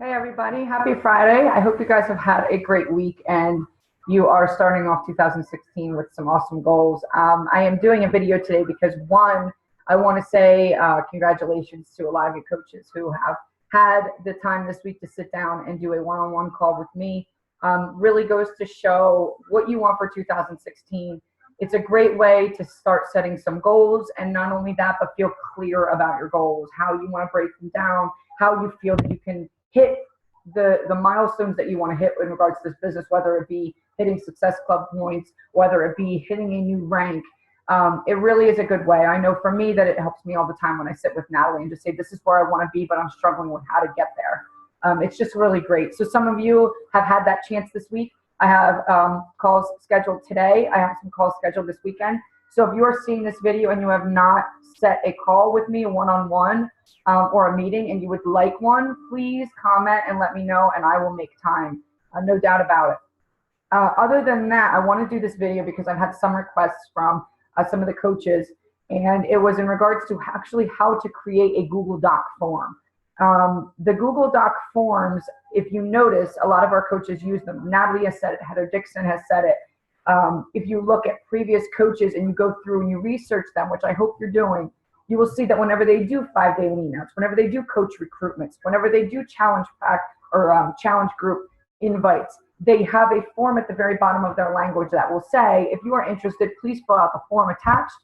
Hey everybody, happy Friday. I hope you guys have had a great week and you are starting off 2016 with some awesome goals. I am doing a video today because one, I want to say congratulations to a lot of you coaches who have had the time this week to sit down and do a one-on-one call with me. Really goes to show what you want for 2016. It's a great way to start setting some goals, and not only that, but feel clear about your goals, how you want to break them down, how you feel that you can hit the milestones that you want to hit in regards to this business, whether it be hitting Success Club points, whether it be hitting a new rank. It really is a good way. I know for me that it helps me all the time when I sit with Natalie and just say, this is where I want to be, but I'm struggling with how to get there. It's just really great. So some of you have had that chance this week. I have calls scheduled today. I have some calls scheduled this weekend. So if you are seeing this video and you have not set a call with me, a one-on-one or a meeting, and you would like one, please comment and let me know, and I will make time. No doubt about it. Other than that, I want to do this video because I've had some requests from some of the coaches, and it was in regards to actually how to create a Google Doc form. The Google Doc forms, if you notice, a lot of our coaches use them. Natalie has said it, Heather Dixon has said it. If you look at previous coaches and you go through and you research them, which I hope you're doing, you will see that whenever they do 5-day lean outs, whenever they do coach recruitments, whenever they do challenge pack or challenge group invites, they have a form at the very bottom of their language that will say, if you are interested, please fill out the form attached,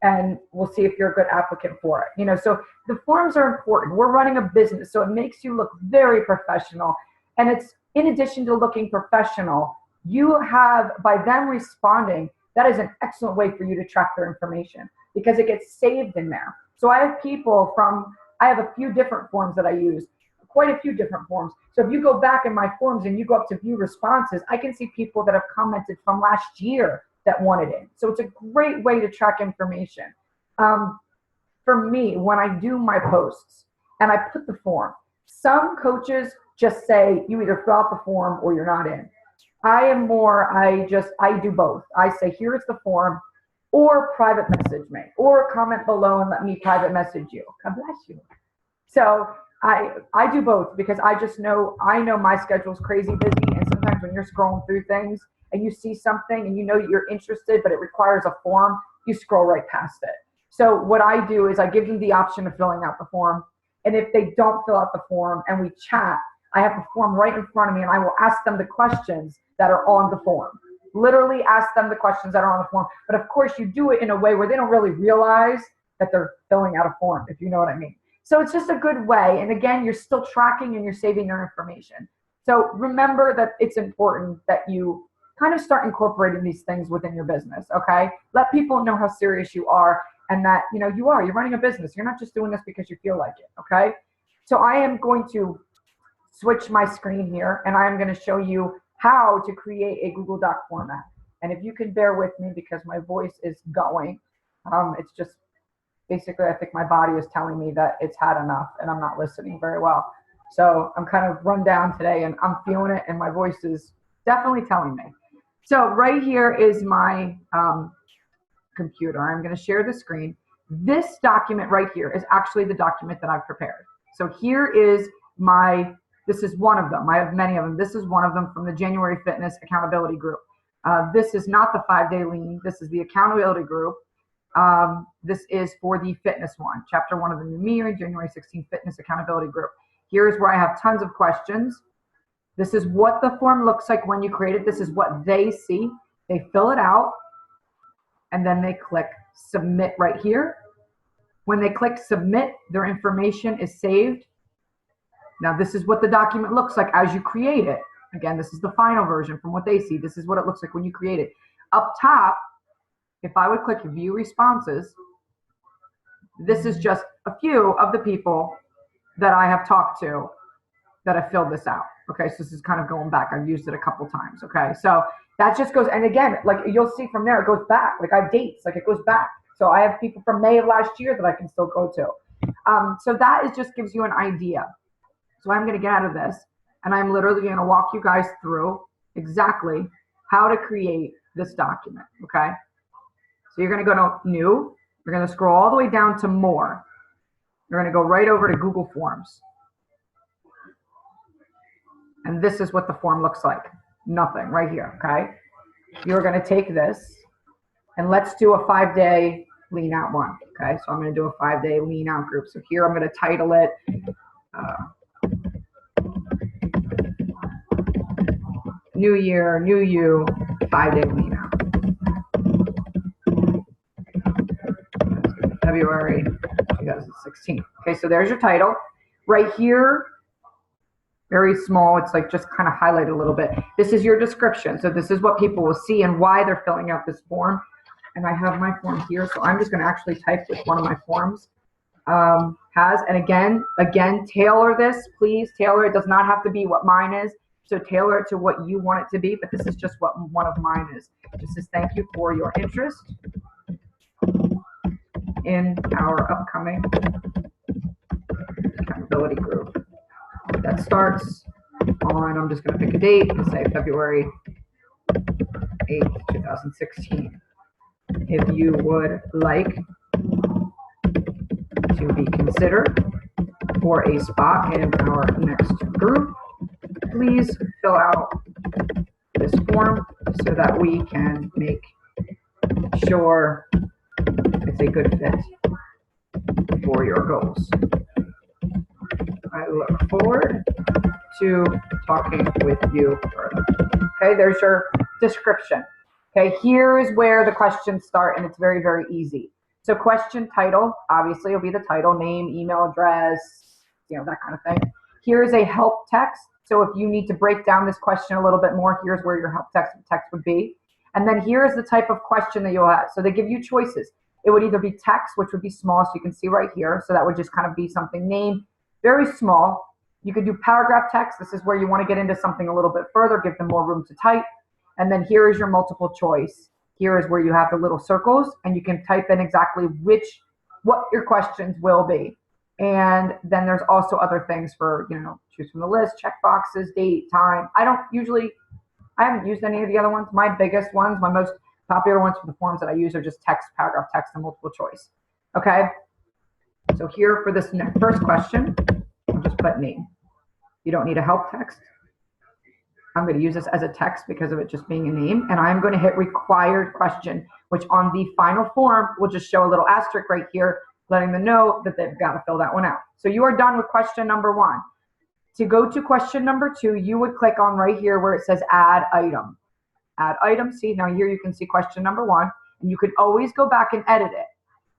and we'll see if you're a good applicant for it. So the forms are important. We're running a business, so it makes you look very professional. And it's, in addition to looking professional, you have, by them responding, that is an excellent way for you to track their information because it gets saved in there. So I have a few different forms that I use, quite a few different forms. So if you go back in my forms and you go up to view responses, I can see people that have commented from last year that wanted it. So it's a great way to track information. For me, when I do my posts and I put the form, some coaches just say you either fill out the form or you're not in. I do both. I say, here's the form, or private message me, or comment below and let me private message you. God bless you. So I do both because I know my schedule is crazy busy, and sometimes when you're scrolling through things and you see something and you know you're interested, but it requires a form, you scroll right past it. So what I do is I give them the option of filling out the form. And if they don't fill out the form and we chat, I have the form right in front of me and I will ask them the questions that are on the form. Literally ask them the questions that are on the form. But of course you do it in a way where they don't really realize that they're filling out a form, if you know what I mean. So it's just a good way. And again, you're still tracking and you're saving their information. So remember that it's important that you kind of start incorporating these things within your business, okay? Let people know how serious you are and that, you're running a business. You're not just doing this because you feel like it, okay? So I am going to switch my screen here and I am going to show you how to create a Google Doc format. And if you can bear with me because my voice is going, it's just basically I think my body is telling me that it's had enough and I'm not listening very well. So I'm kind of run down today and I'm feeling it and my voice is definitely telling me. So right here is my computer. I'm going to share the screen. This document right here is actually the document that I've prepared. So here is this is one of them. I have many of them. This is one of them from the January Fitness Accountability Group. This is not the 5-day lean. This is the accountability group. This is for the fitness one, chapter 1 of the New Me, January 16th Fitness Accountability Group. Here's where I have tons of questions. This is what the form looks like when you create it. This is what they see. They fill it out and then they click submit right here. When they click submit, their information is saved. Now this is what the document looks like as you create it. Again, this is the final version from what they see. This is what it looks like when you create it. Up top, if I would click view responses, this is just a few of the people that I have talked to that have filled this out. Okay, so this is kind of going back. I've used it a couple times. Okay, so that just goes, and again, like you'll see from there, it goes back. Like I have dates, like it goes back. So I have people from May of last year that I can still go to. So that just gives you an idea. So I'm going to get out of this, and I'm literally going to walk you guys through exactly how to create this document. Okay, so you're going to go to New. You're going to scroll all the way down to More. You're going to go right over to Google Forms. And this is what the form looks like. Nothing right here, okay? You're going to take this, and let's do a 5-day lean out one, okay? So I'm going to do a 5-day lean out group. So here I'm going to title it New Year, New You, 5-day lean out. February 2016. Okay, so there's your title. Right here, very small, it's like just kind of highlighted a little bit. This is your description. So this is what people will see and why they're filling out this form. And I have my form here, so I'm just going to actually type what one of my forms has. And again, tailor this, please. Tailor it. Does not have to be what mine is. So tailor it to what you want it to be, but this is just what one of mine is. This is thank you for your interest in our upcoming accountability group. That starts on, I'm just going to pick a date and say February 8th, 2016. If you would like to be considered for a spot in our next group, please fill out this form so that we can make sure it's a good fit for your goals. I look forward to talking with you further. Okay, there's your description. Okay, here's where the questions start, and it's very, very easy. So question title, obviously it'll be the title, name, email address, that kind of thing. Here's a help text. So if you need to break down this question a little bit more, here's where your help text would be. And then here's the type of question that you'll have. So they give you choices. It would either be text, which would be small, so you can see right here. So that would just kind of be something name, very small. You could do paragraph text. This is where you want to get into something a little bit further, give them more room to type. And then here is your multiple choice. Here is where you have the little circles, and you can type in exactly what your questions will be. And then there's also other things for, choose from the list, check boxes, date, time. I haven't used any of the other ones. My biggest ones, my most popular ones for the forms that I use are just text, paragraph text, and multiple choice. Okay? So here for this first question, I'll just put name. You don't need a help text. I'm going to use this as a text because of it just being a name. And I'm going to hit required question, which on the final form will just show a little asterisk right here, letting them know that they've got to fill that one out. So you are done with question number 1. To go to question number 2, you would click on right here where it says add item. Add item. See, now here you can see question number 1. And you can always go back and edit it.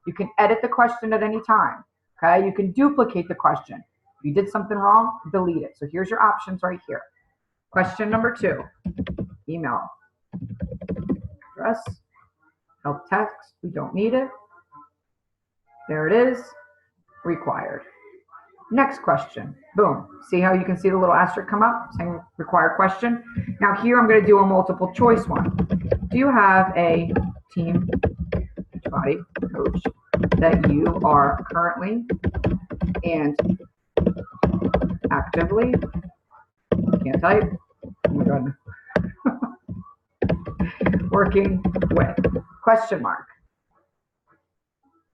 You can edit the question at any time. Okay, you can duplicate the question. If you did something wrong, delete it. So here's your options right here. Question number 2, email address, help text, we don't need it. There it is, required. Next question, boom. See how you can see the little asterisk come up saying required question? Now here I'm going to do a multiple choice one. Do you have a team body coach that you are currently and actively, can't type, oh my god, working with, question mark.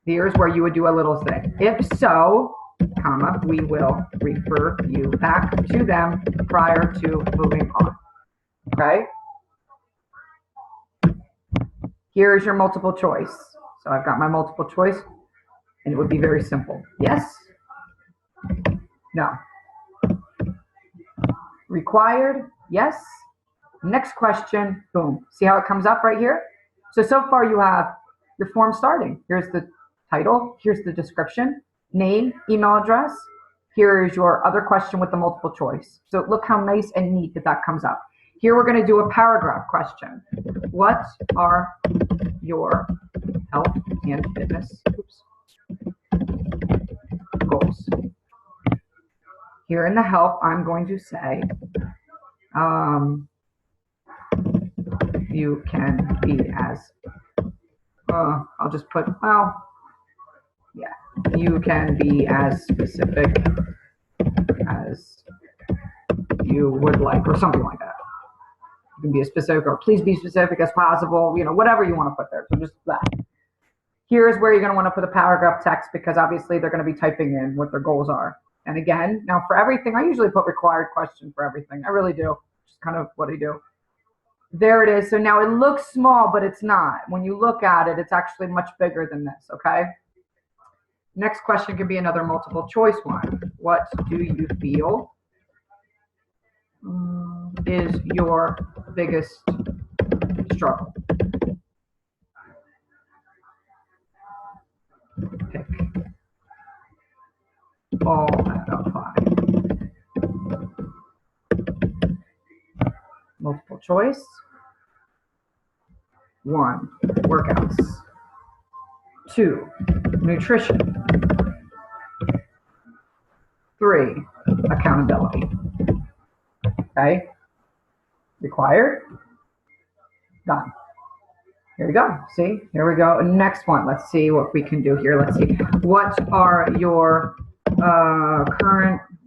Here's where you would do a little thing. If so, comma, we will refer you back to them prior to moving on. Okay? Here's your multiple choice. So I've got my multiple choice, and it would be very simple. Yes? No. Required? Yes. Next question, boom. See how it comes up right here? So far you have your form starting. Here's the title. Here's the description, name, email address. Here is your other question with the multiple choice. So look how nice and neat that comes up. Here we're going to do a paragraph question. What are your health and fitness goals? Here in the help, I'm going to say, you can be as, I'll just put, you can be as specific as you would like, or something like that. You can be as specific, or please be specific as possible, whatever you want to put there. So just that. Here's where you're going to want to put a paragraph text, because obviously they're going to be typing in what their goals are. And again, now for everything, I usually put required question for everything. I really do. Just kind of what I do. There it is. So now it looks small, but it's not. When you look at it, it's actually much bigger than this, okay? Next question could be another multiple choice one. What do you feel is your biggest struggle? Pick all that up high. Multiple choice. 1, workouts. 2, nutrition. 3, accountability. Okay? Required? Done. Here we go. See? Here we go. Next one. Let's see what we can do here. Let's see. What are your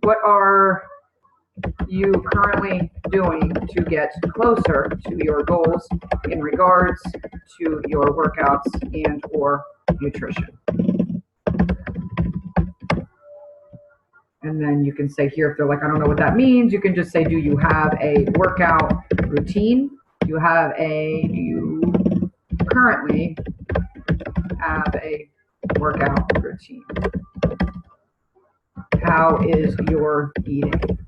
what are you currently doing to get closer to your goals in regards to your workouts and or nutrition? And then you can say here, if they're like, I don't know what that means, you can just say, do you have a workout routine? Do you currently have a workout routine? How is your eating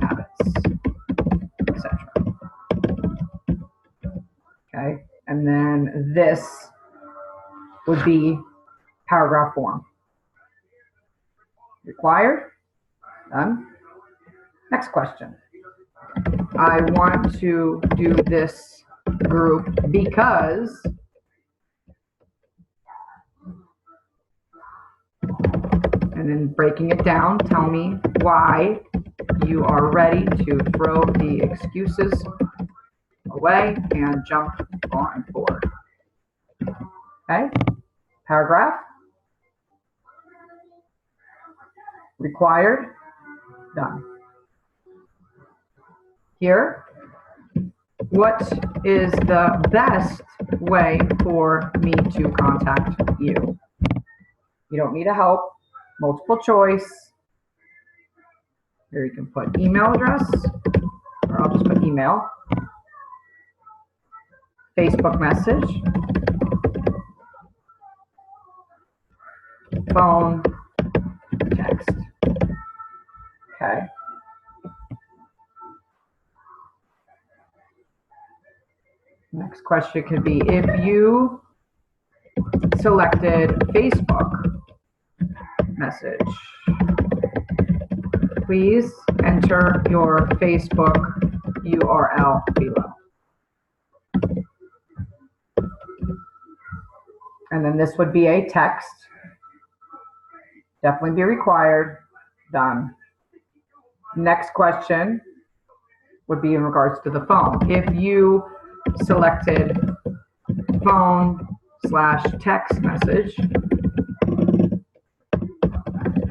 habits, etc.? Okay, and then this would be paragraph form. Required? Done. Next question. I want to do this group because and then breaking it down, tell me why you are ready to throw the excuses away and jump on board. Okay, paragraph. Required. Done. Here, what is the best way for me to contact you? You don't need a help. Multiple choice. Here you can put email address, or I'll just put email. Facebook message. Phone. Text. Okay. Next question could be, if you selected Facebook message, please enter your Facebook URL below. And then this would be a text. Definitely be required. Done. Next question would be in regards to the phone. If you selected phone/text message,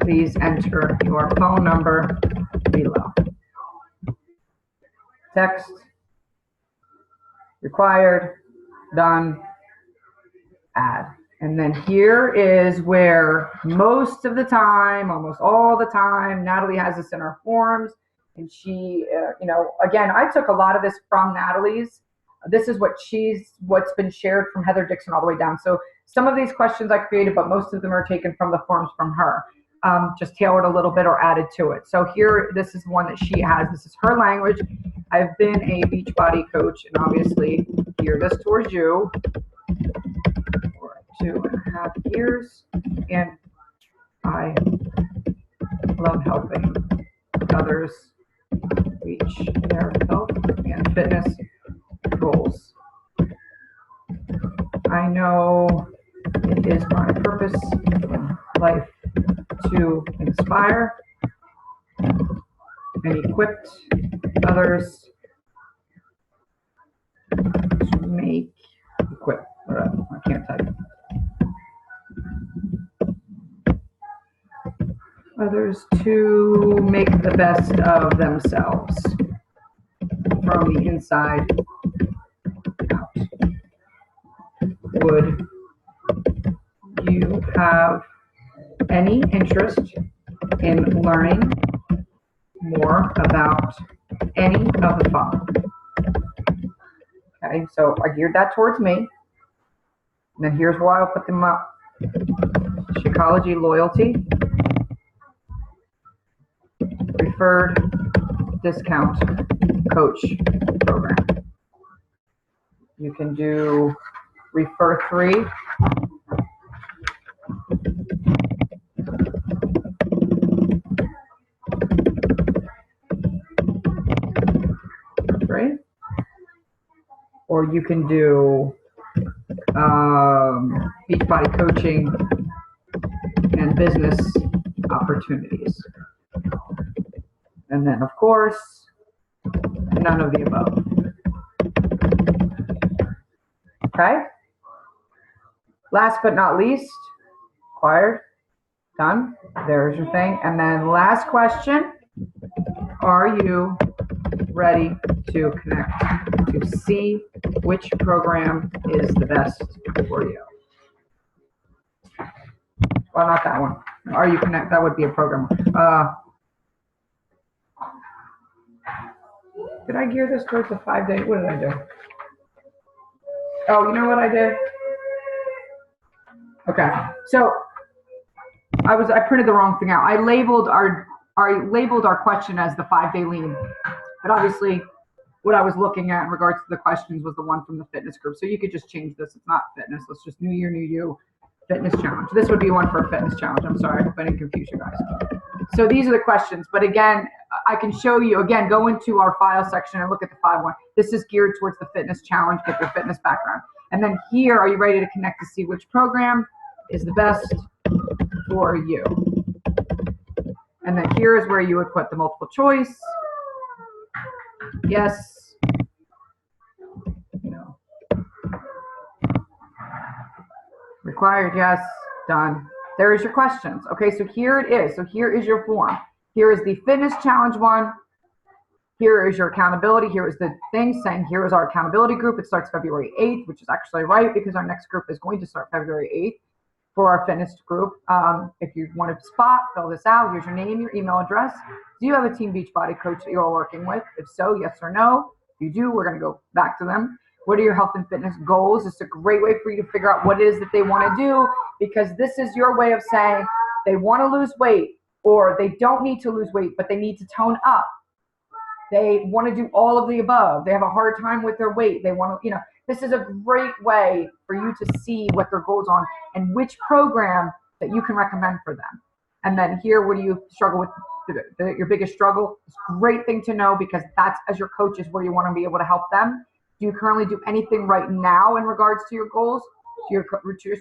please enter your phone number below. Text, required, done, add. And then here is where most of the time, almost all the time, Natalie has this in her forms. And she, again, I took a lot of this from Natalie's. This is what's been shared from Heather Dixon all the way down. So some of these questions I created, but most of them are taken from the forms from her. Just tailored a little bit or added to it. So here, this is one that she has. This is her language. I've been a Beachbody coach, and obviously, gear this towards you for 2.5 years, and I love helping others reach their health and fitness goals. I know it is my purpose in life to inspire and equip others to make I can't type. Others to make the best of themselves from the inside out. Would you have any interest in learning more about any of the following. Okay, so I geared that towards me. And then here's why I'll put them up. Shakeology Loyalty, Preferred Discount Coach Program. You can do Refer 3. Right? Or you can do Beachbody Coaching and Business Opportunities. And then, of course, none of the above. Okay? Last but not least, acquired, done. There's your thing. And then last question, are you ready to connect to see which program is the best for you? Well, not that one. Are you connect? That would be a program. Did I gear this towards the 5-day? What did I do? Oh, you know what I did? Okay, so I printed the wrong thing out. I labeled our question as the 5-day lean, but obviously what I was looking at in regards to the questions was the one from the fitness group. So you could just change this. It's not fitness. Let's just new year, new you, fitness challenge. This would be one for a fitness challenge. I'm sorry, I hope I didn't confuse you guys. So these are the questions, but again, I can show you, again, go into our file section and look at the 5-1. This is geared towards the fitness challenge, get your fitness background. And then here, are you ready to connect to see which program is the best for you? And then here is where you would put the multiple choice. Yes. No. Required, yes. Done. There is your questions. Okay, so here it is. So here is your form. Here is the fitness challenge one. Here is your accountability. Here is the thing saying here is our accountability group. It starts February 8th, which is actually right because our next group is going to start February 8th for our fitness group. If you want to spot, fill this out. Here's your name, your email address. Do you have a Team Beachbody coach that you're working with? If so, yes or no. If you do, we're going to go back to them. What are your health and fitness goals? It's a great way for you to figure out what it is that they want to do, because this is your way of saying they want to lose weight, or they don't need to lose weight, but they need to tone up. They want to do all of the above. They have a hard time with their weight. They want to, this is a great way for you to see what their goals are and which program that you can recommend for them. And then here, what do you struggle with? Your biggest struggle? It's a great thing to know, because that's, as your coach, is where you want to be able to help them. Do you currently do anything right now in regards to your goals, to your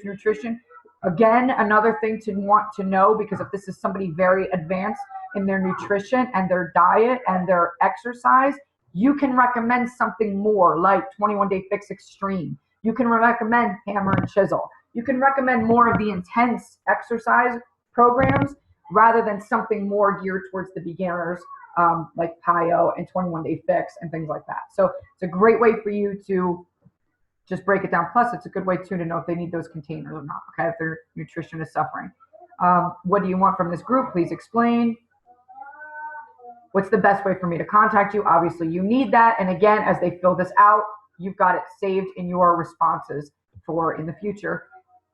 nutrition? Again, another thing to want to know, because if this is somebody very advanced in their nutrition and their diet and their exercise, you can recommend something more like 21 Day Fix Extreme. You can recommend Hammer and Chisel. You can recommend more of the intense exercise programs rather than something more geared towards the beginners, like PiYo and 21 Day Fix and things like that. So it's a great way for you to just break it down. Plus, it's a good way too to know if they need those containers or not, okay, if their nutrition is suffering. What do you want from this group? Please explain. What's the best way for me to contact you? Obviously, you need that. And again, as they fill this out, you've got it saved in your responses for in the future.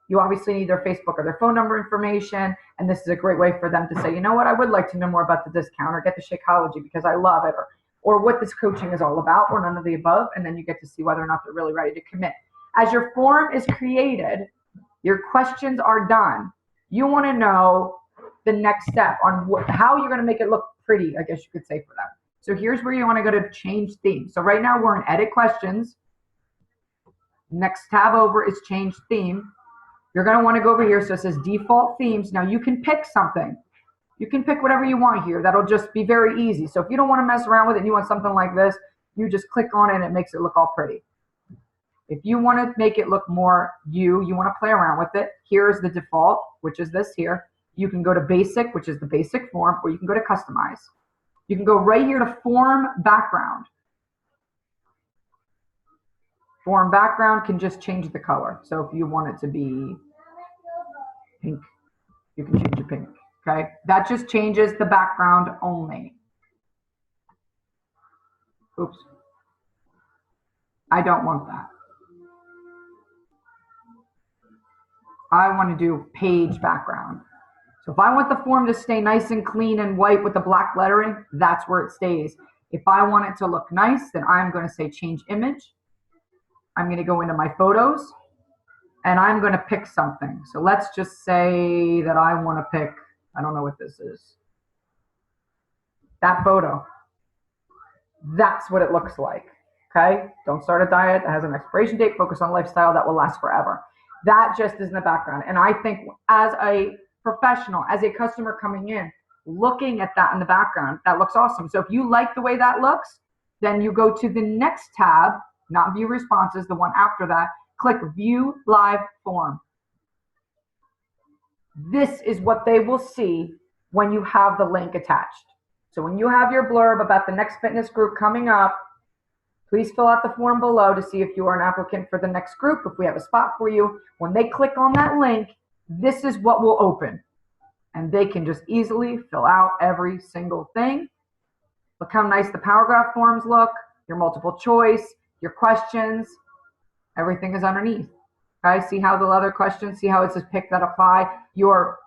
You obviously need their Facebook or their phone number information. And this is a great way for them to say, you know what, I would like to know more about the discount, or get the Shakeology because I love it, or what this coaching is all about, or none of the above. And then you get to see whether or not they're really ready to commit. As your form is created, your questions are done. You want to know the next step on how you're going to make it look pretty, I guess you could say, for them. So here's where you want to go to change theme. So right now we're in edit questions. Next tab over is change theme. You're going to want to go over here. So it says default themes. Now you can pick something. You can pick whatever you want here. That'll just be very easy. So if you don't want to mess around with it and you want something like this, you just click on it and it makes it look all pretty. If you want to make it look more you want to play around with it, here's the default, which is this here. You can go to basic, which is the basic form, or you can go to customize. You can go right here to form background. Form background can just change the color. So if you want it to be pink, you can change it pink. Okay, that just changes the background only. Oops. I don't want that. I want to do page background. So if I want the form to stay nice and clean and white with the black lettering, that's where it stays. If I want it to look nice, then I'm going to say change image. I'm going to go into my photos and I'm going to pick something. So let's just say that I want to pick, I don't know what this is. That photo. That's what it looks like. Okay? Don't start a diet that has an expiration date. Focus on lifestyle that will last forever. That just is in the background. And I think as a professional, as a customer coming in, looking at that in the background, that looks awesome. So if you like the way that looks, then you go to the next tab, not view responses, the one after that, click view live form. This is what they will see when you have the link attached. So when you have your blurb about the next fitness group coming up, please fill out the form below to see if you are an applicant for the next group, if we have a spot for you. When they click on that link, this is what will open. And they can just easily fill out every single thing. Look how nice the Power Graph forms look, your multiple choice, your questions, everything is underneath. Okay, see how the other questions, see how it says pick that apply. Your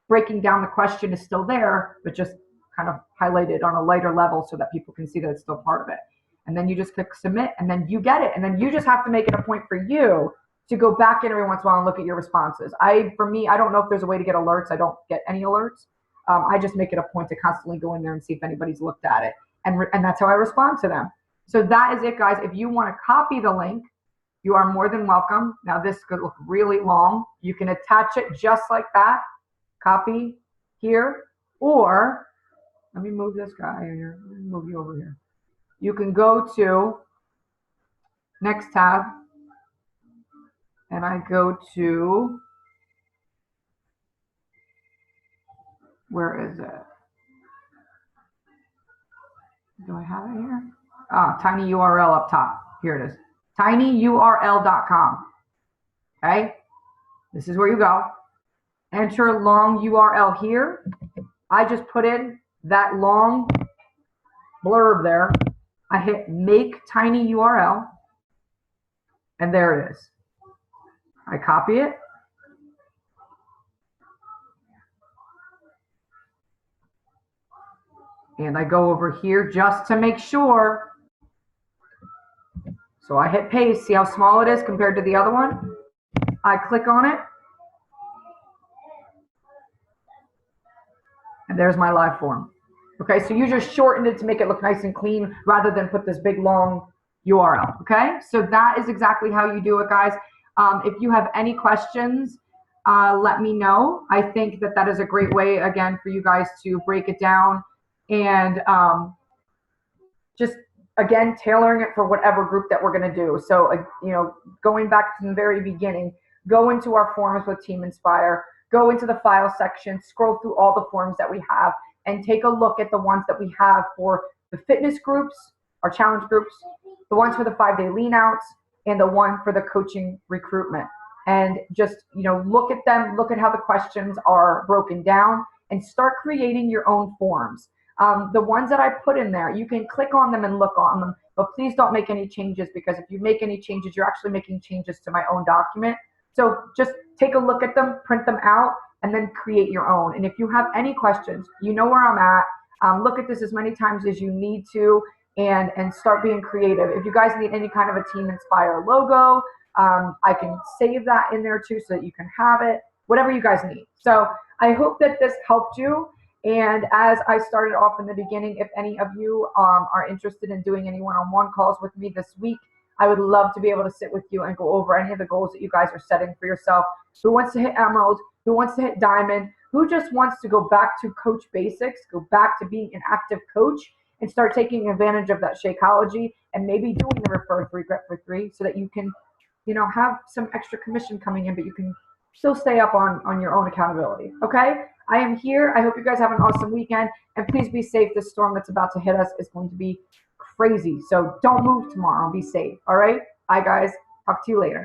breaking down the question is still there, but just kind of highlighted on a lighter level so that people can see that it's still part of it. And then you just click submit and then you get it. And then you just have to make it a point for you to go back in every once in a while and look at your responses. For me, I don't know if there's a way to get alerts. I don't get any alerts. I just make it a point to constantly go in there and see if anybody's looked at it. And that's how I respond to them. So that is it, guys. If you want to copy the link, you are more than welcome. Now this could look really long. You can attach it just like that. Copy here, or let me move this guy here. Let me move you over here. You can go to next tab, and I go to, where is it? Do I have it here? Ah, tiny URL up top. Here it is. tinyurl.com. Okay? This is where you go. Enter long URL here. I just put in that long blurb there. I hit make tiny URL, and there it is. I copy it. And I go over here just to make sure. So I hit paste. See how small it is compared to the other one? I click on it. And there's my live form. Okay, so you just shortened it to make it look nice and clean rather than put this big long URL. Okay, so that is exactly how you do it, guys. If you have any questions, let me know. I think that that is a great way, again, for you guys to break it down and just, again, tailoring it for whatever group that we're going to do. So, you know, going back to the very beginning, go into our forms with Team Inspire, go into the file section, scroll through all the forms that we have, and take a look at the ones that we have for the fitness groups, our challenge groups, the ones for the 5-day lean outs, and the one for the coaching recruitment. And just, you know, look at them, look at how the questions are broken down, and start creating your own forms. The ones that I put in there, you can click on them and look on them, but please don't make any changes, because if you make any changes, you're actually making changes to my own document. So just take a look at them, print them out, and then create your own. And if you have any questions, you know where I'm at. Look at this as many times as you need to, and start being creative. If you guys need any kind of a Team Inspire logo, I can save that in there too so that you can have it, whatever you guys need. So I hope that this helped you. And as I started off in the beginning, if any of you are interested in doing any one-on-one calls with me this week, I would love to be able to sit with you and go over any of the goals that you guys are setting for yourself. Who wants to hit Emerald? Who wants to hit Diamond? Who just wants to go back to coach basics, go back to being an active coach, and start taking advantage of that Shakeology and maybe doing the Refer 3, Get for 3 so that you can, you know, have some extra commission coming in, but you can still stay up on your own accountability. Okay? I am here. I hope you guys have an awesome weekend, and please be safe. This storm that's about to hit us is going to be crazy. So don't move tomorrow. Be safe. All right? Bye, guys. Talk to you later.